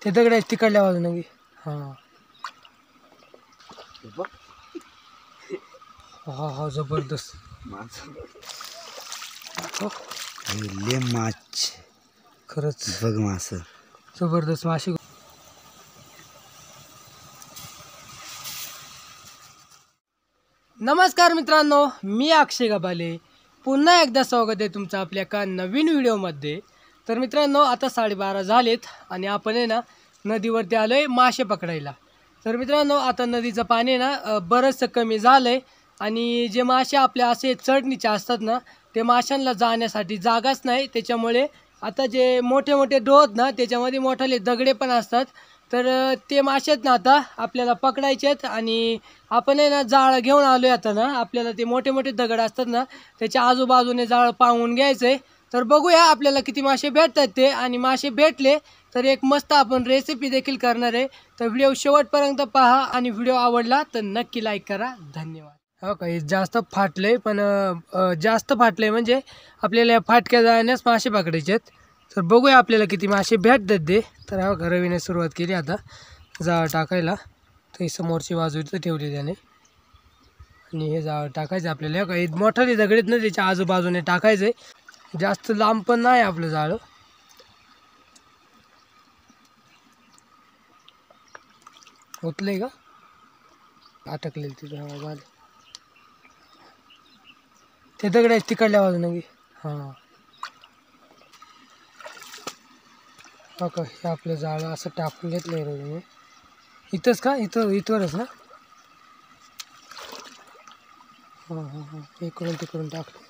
ते दगड आहेत तिकडल्या बाजूने घे. हां हा हा जबरदस्त माछ खरंच बघ मास जबरदस्त मासे. नमस्कार मित्रांनो, मी अक्षय गबाले पुन्हा एकदा स्वागत आहे तुमचं आपल्या एका नवीन व्हिडिओमध्ये. तर मित्रांनो, आता 12:30 झालेत आणि आपण आहे ना नदीवरती आलो आहे मासे पकडायला. तर मित्रांनो, आता नदीचं पाणी ना बरंचसं कमी झालं आहे आणि जे मासे आपल्या असे चढणीचे असतात ना, ते माशांना जाण्यासाठी जागाच नाही. त्याच्यामुळे आता जे मोठे मोठे डोह ना, त्याच्यामध्ये मोठाले दगडे पण असतात. तर ते मासे आहेत ना आता आपल्याला पकडायचे आहेत आणि आपण आहे ना जाळं घेऊन आलो आहे. आता ना आपल्याला ते मोठे मोठे दगड असतात ना, त्याच्या आजूबाजूने जाळं पांगून घ्यायचं आहे. तर बघूया आपल्याला किती मासे भेटतात ते, आणि मासे भेटले तर एक मस्त आपण रेसिपी देखील करणार आहे. तर व्हिडिओ शेवटपर्यंत पहा आणि व्हिडिओ आवडला तर नक्की लाईक करा. धन्यवाद. हो का, हे जास्त फाटलंय, पण जास्त फाटलंय म्हणजे आपल्याला या फाटक्या जाळ्यानेच मासे पकडायचे आहेत. तर बघूया आपल्याला किती मासे भेटतात ते. तर हा रवीने सुरुवात केली आता जाळं टाकायला. तर ही समोरची बाजू इथं ठेवली त्याने आणि हे जाळं टाकायचं आपल्याला. काही मोठाले दगडीत ना त्याच्या आजूबाजूने टाकायचे. जास्त लांब पण नाही आपलं जाळं. होतलंय का अटकलेलं तिथं झालं. ते दगड आहेत तिकडल्या बाजूने घे. हां हो का, हे आपलं जाळं असं टाकून घेतलं आहे रवीने. इथंच का, इथवरच ना. हां हां हां, इकडून तिकडून टाकलं.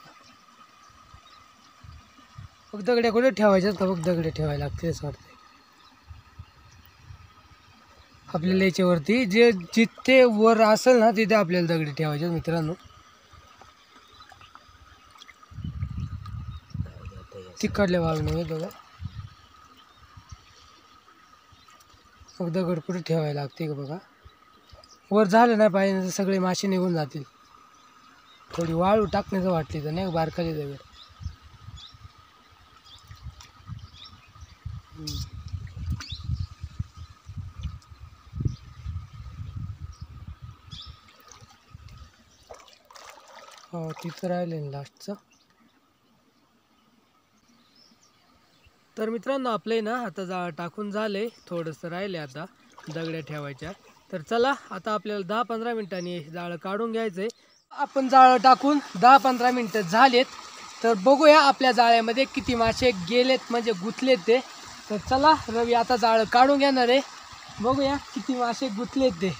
मग दगड्या कुठे ठेवायच्यात का, बघ दगडे ठेवायला लागते असं वाटतं आपल्याला. याच्यावरती जे जिथे वर असेल ना तिथे आपल्याला दगडी ठेवायचे मित्रांनो. तिकडल्या बाजूने बघा, मग दगड कुठे ठेवायला लागते का बघा. वर झालं नाही पाहिजे तर सगळे मासे निघून जातील. थोडी वाळू टाकण्याचं वाटली तर नाही बारकाली दगड. हो तिथं राहिले ना लास्टचं. तर मित्रांनो, आपले ना आता जाळं टाकून झाले, थोडंसं राहिले आता दगड्या ठेवायच्या. तर चला आता आपल्याला 10-15 मिनिटांनी जाळं काढून घ्यायचं आहे. आपण जाळं टाकून 10-15 मिनटं झालेत. तर बघूया आपल्या जाळ्यामध्ये किती मासे गेलेत, म्हणजे गुंतलेत ते. तर चला, रवी आता जाळं काढून घेणार आहे. बघूया किती मासे गुंतलेत ते.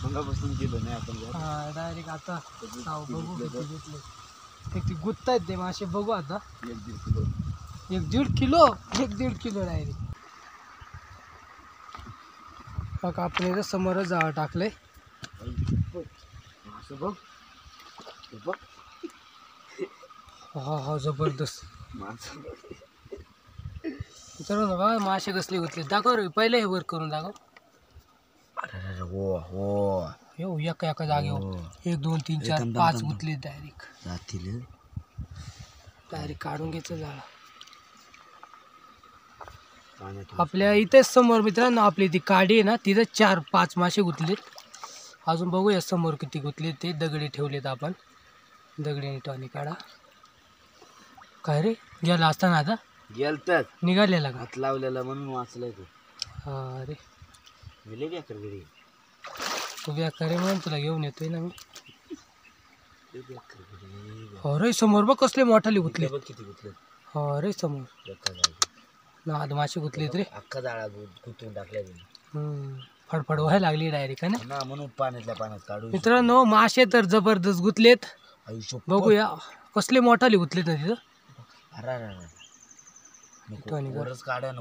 मगापासून केलं नाही आपण. हां डायरेक्ट आता बघू किती गुंतले. किती गुंततायत ते मासे बघू आता. 1-1.5 किलो 1-1.5 किलो डायरेक्ट. बघा आपण इथं समोरच जाळं टाकलंय. बघ हा हा जबरदस्त. चलो ना बघा मासे कसले गुंतले. दाखव रे पहिले, हे वर करून दाखव. हो एका एका जागेवर 1 2 3 4 5 गुंतले डायरेक्ट. डायरेक्ट काढून घ्यायचं जाळं. आपल्या इथेच समोर मित्रांनो आपली ती काडी आहे ना, तिथं 4-5 मासे गुंतलेत. अजून बघूया समोर किती गुंतलेत ते. दगडे ठेवलेत आपण, दगडे नीटवानी काढा. काय रे गेला असताना आता गेलतात निघालेला का, हात लावलेला म्हणून वाचलाय तू. हा अरे गेले बेकार घरी. तू बेकार म्हणून तुला घेऊन येतोय ना मी. अरे समोर बघ कसले मोठाले गुंतले. बघ किती गुंतले. अरे समोर नाद मासे गुंतलेत रे. अख्खा जाळा गुंतवून टाकल्या. फडफड व्हायला लागली डायरेक्ट ना. म्हणून पाण्यातल्या पाण्यात काढू. मित्रांनो मासे तर जबरदस्त गुंतलेत. बघूया कसले मोठाले गुंतलेत ना तिथं.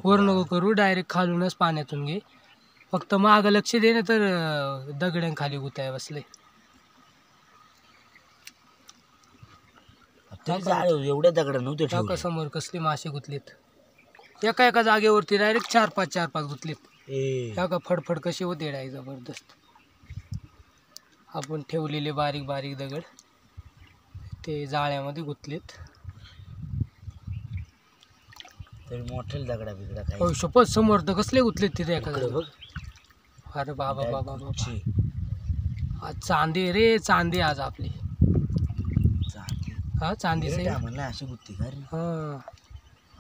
वर नको करू, डायरेक्ट खालूनच पाण्यातून घे. फक्त माग लक्ष दे ना, तर दगड्यांखाली गुताय बसले. एवढ्या दगड नव्हते. समोर कसले मासे गुंतलेत. एका एका जागेवरती डायरेक्ट 4-5 गुंतलेत. ह्या का फडफड कशी होते डाय जबरदस्त. आपण ठेवलेले बारीक बारीक दगड ते जाळ्यामध्ये गुंतलेत. तरी मोठे दगडा बिगडा काय हो शपथ समोर तर कसले गुतलेत तिथे इकडे एखादं. बघ अरे बाबा बाबा बाबा. ची. आज चांदी रे चांदी आज आपली. चांदी. हा चांदी गिरट आहे म्हणलं अशी गुत्ती का रे? हा.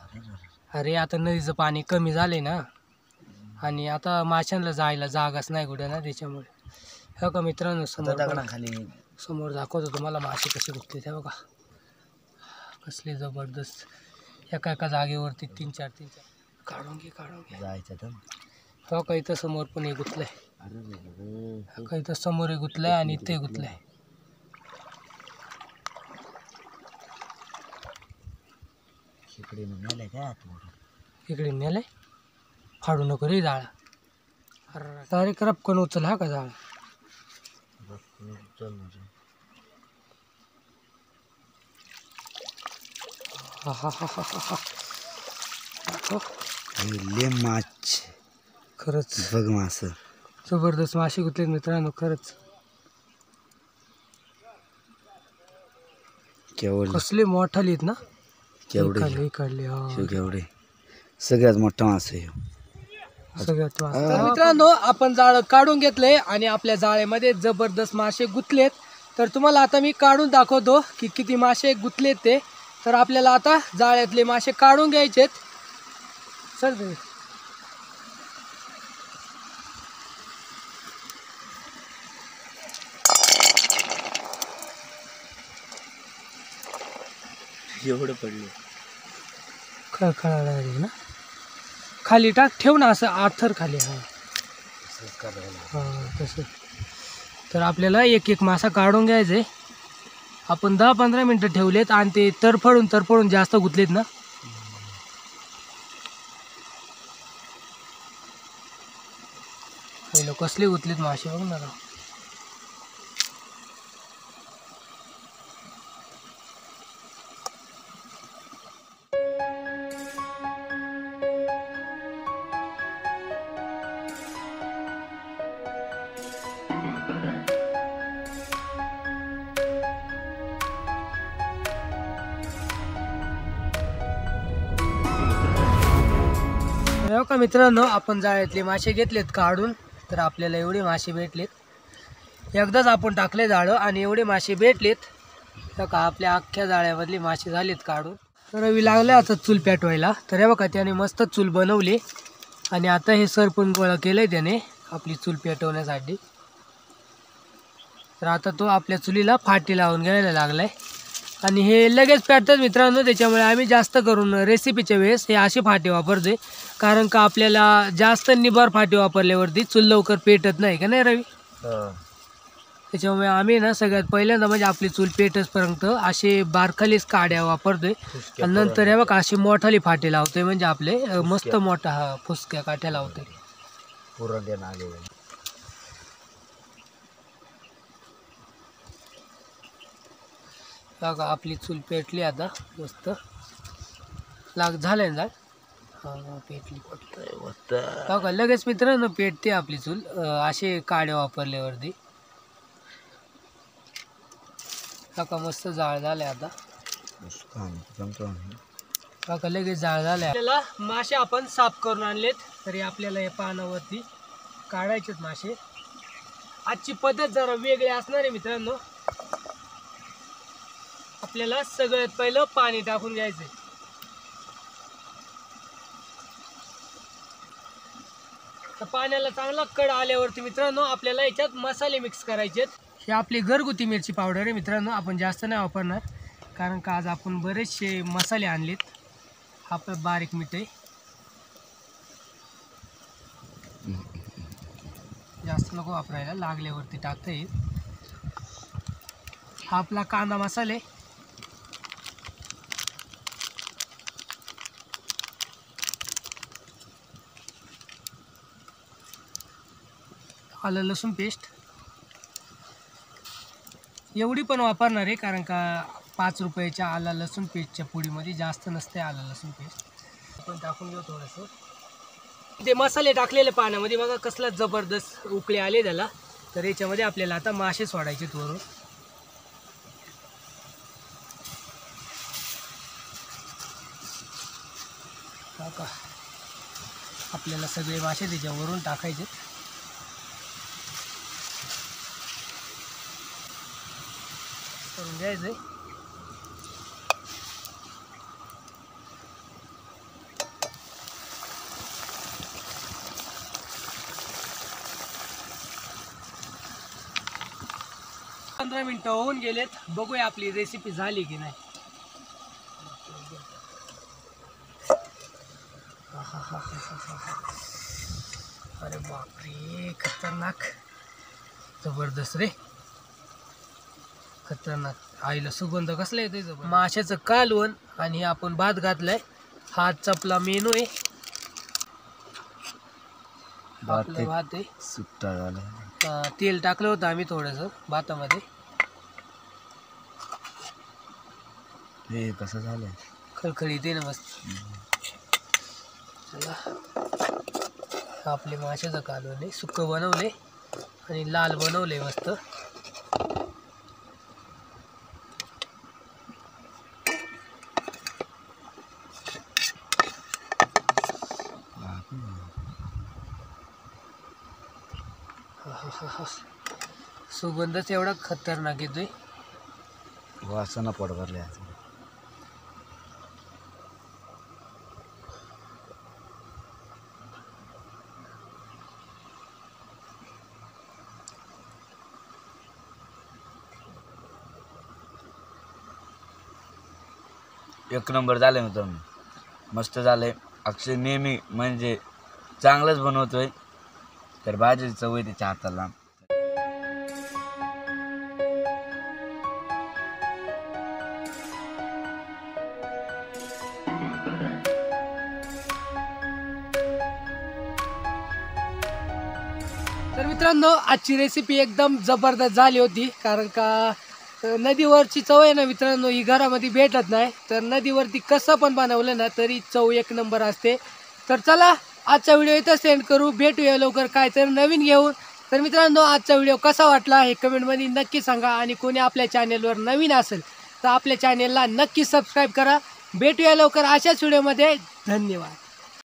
अरे रे. अरे आता नदीचं पाणी कमी झाले ना आणि आता माशांना जायला जागाच नाही कुठे ना त्याच्यामुळे. हो का मित्रांनो आता समोर बघा. दगडाखाली समोर दाखवतो तुम्हाला मासे कसे गुंतले ते बघा. कसले जबरदस्त एका एका जागेवरती 3-4 काढून घे जायचं तर. हो का इथं समोर पण हे गुंतलंय. अरे रे. हो का इथं समोर हे गुंतलंय आणि इथे गुंतलंय. इकडे नेलंय काय आतमध्ये? इकडे नेलंय. फाडू नको रे जाळा. अरे तारे करप कोण उचल हा का जाळा. चल म्हणजे हा हा हा हा हा. ले माछ खरंच बघ मास जबरदस्त मासे गुंतलेत मित्रांनो खरंच. केवढे कसले मोठाले आहेत ना. केवढे काढले हा. केवढे सगळ्यात मोठा मासा आहे ह्यो. सगळ्यात तर मित्रांनो आपण जाळं काढून घेतलंय आणि आपल्या जाळ्यामध्ये जबरदस्त मासे गुंतलेत. तर तुम्हाला आता मी काढून दाखवतो की किती मासे गुंतलेत ते. तर आपल्याला आता जाळ्यातले मासे काढून घ्यायचेत. चल रे. एवढं पडले खळखळायला रे ना. खाली टाक ठेव ना असं आथर खाली. हा हा तसं. तर आपल्याला एक एक मासा काढून घ्यायचा आहे. आपण 10-15 मिनटं ठेवलेत आणि ते तरफडून जास्त गुंतलेत ना. हे लोक कसले गुंतलेत मासे बघ ना. हो का मित्रांनो आपण जाळ्यातले मासे घेतलेत काढून. तर आपल्याला एवढे मासे भेटलेत. एकदाच आपण टाकले जाळं आणि एवढे मासे भेटलेत. तर का आपल्या अख्ख्या जाळ्यामधले मासे झालेत काढून. तर रवी लागले आता चूल पेटवायला. तर हे बघा त्याने मस्त चूल बनवली आणि आता हे सरपण गोळा केलंय त्याने आपली चूल पेटवण्यासाठी. तर आता तो आपल्या चुलीला फाटी लावून घ्यायला लागलाय आणि हे लगेच पेटतात मित्रांनो. त्याच्यामुळे आम्ही जास्त करून रेसिपीच्या वेळेस हे असे फाटे वापरते. कारण का आपल्याला जास्त निबार फाटे वापरल्यावरती चूल लवकर पेटत नाही का नाही रवी. त्याच्यामुळे आम्ही ना सगळ्यात पहिल्यांदा म्हणजे आपली चूल पेटसपर्यंत असे बारखालीच काड्या वापरतोय आणि नंतर हे बघा असे मोठाले फाटे लावतोय. म्हणजे आपले मस्त मोठा हा फुसक्या काठ्या लावतोय. बघा आपली चूल पेटली आता मस्त झालंय ना. हा पेटली. बघा लगेच मित्रांनो पेटते आपली चूल असे काड्या वापरल्यावरती. बघा मस्त जाळ झाले आता. बघा लगेच जाळ झाले. आपल्याला मासे आपण साफ करून आणलेत. तरी आपल्याला या पानावरती काढायचेत मासे. आजची पद्धत जरा वेगळी असणार आहे मित्रांनो. आपल्याला सगळ्यात पहिलं पाणी टाकून घ्यायचंय. तर पाण्याला चांगला कड आल्यावरती मित्रांनो आपल्याला याच्यात मसाले मिक्स करायचेत. हे आपली घरगुती मिरची पावडर आहे मित्रांनो. आपण जास्त नाही वापरणार कारण का आज आपण बरेचसे मसाले आणलेत. हा आपलं बारीक मीठ आहे. जास्त नको वापरायला लागल्यावरती टाकता येईल. हा आपला कांदा मसाले. आलं लसूण पेस्ट एवढी पण वापरणार आहे कारण का 5 रुपयाच्या आलं लसूण पेस्टच्या पुडीमध्ये जास्त नसते आलं लसूण पेस्ट. आपण टाकून घेऊ थोडंसं. ते मसाले टाकलेले पाण्यामध्ये बघा कसला जबरदस्त उकळे आले त्याला. तर याच्यामध्ये आपल्याला आता मासे सोडायचे वरून. का आपल्याला सगळे मासे त्याच्यावरून टाकायचे. करून घ्यायचंय. पंधरा मिनिटं होऊन गेलेत. बघूया आपली रेसिपी झाली की नाही. अरे बापरे, खतरनाक, जबरदस्त रे, खतरनाक. आईला सुगंध कसला येतोय जबर. माशाचं कालवण आणि आपण भात घातलाय. हा आपला मेनू आहे. आपला भात आहे सुट्टा झाला. तेल टाकलं होतं आम्ही थोडंसं भातामध्ये. हे कसं झालंय, खळखळीत आहे ना मस्त. चला, आपले माशाचं कालवण आहे. सुक्क बनवले आणि लाल बनवले मस्त. सुगंधच एवढा खतरनाक येतोय. वासना पोट भरले. एक नंबर झाले मित्रांनो, मस्त झालंय. अक्षय नेहमी म्हणजे चांगलंच बनवतोय, तर भाजीची चव आहे त्याच्या हाताला. तर मित्रांनो, आजची रेसिपी एकदम जबरदस्त झाली होती. कारण का नदीवरची चव आहे ना मित्रांनो, ही घरामध्ये भेटत नाही. तर नदीवरती कसं पण बनवलं ना तरी चव एक नंबर असते. तर चला, आजचा व्हिडिओ इथं सेंड करू. भेटूया लवकर काय तर नवीन घेऊन. तर मित्रांनो, आजचा व्हिडिओ कसा वाटला हे कमेंटमध्ये नक्की सांगा. आणि कोणी आपल्या चॅनेलवर नवीन असेल तर आपल्या चॅनेलला नक्की सबस्क्राईब करा. भेटूया लवकर अशाच व्हिडिओमध्ये. धन्यवाद.